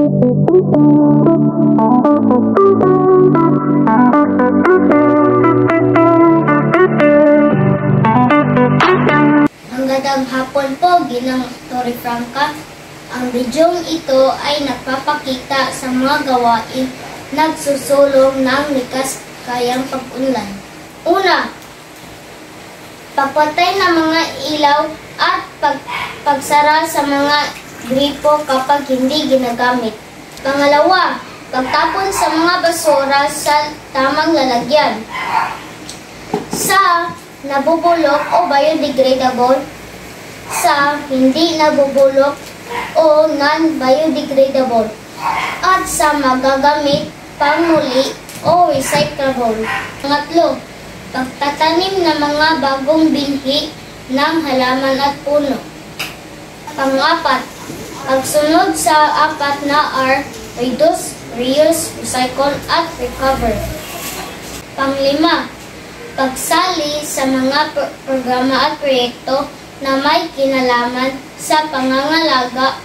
Magandang hapon po, Ginang Tori Franca. Ang bidyong ito ay nagpapakita sa mga gawain nagsusulong ng likas kayang pag-unlad. Una, pagpatay ng mga ilaw at pagsara sa mga gripo kapag hindi ginagamit. Pangalawa, pagtapon sa mga basura sa tamang lalagyan. Sa nabubulok o biodegradable, sa hindi nabubulok o non-biodegradable, at sa magagamit pangmuli o recyclable. Pangatlo, pagtatanim ng mga bagong binhi ng halaman at puno. Pang-apat, pagsunod sa apat na R, reduce, reuse, recycle, at recover. Pang-lima, pagsali sa mga programa at proyekto na may kinalaman sa pangangalaga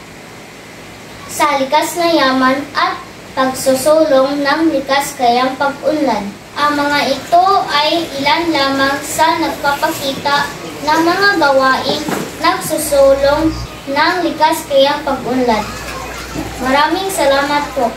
sa likas na yaman at pagsusulong ng likas kayang pag-unlad. Ang mga ito ay ilan lamang sa nagpapakita ng mga gawain nagsusulong ng likas kayang pag-unlad. Maraming salamat po.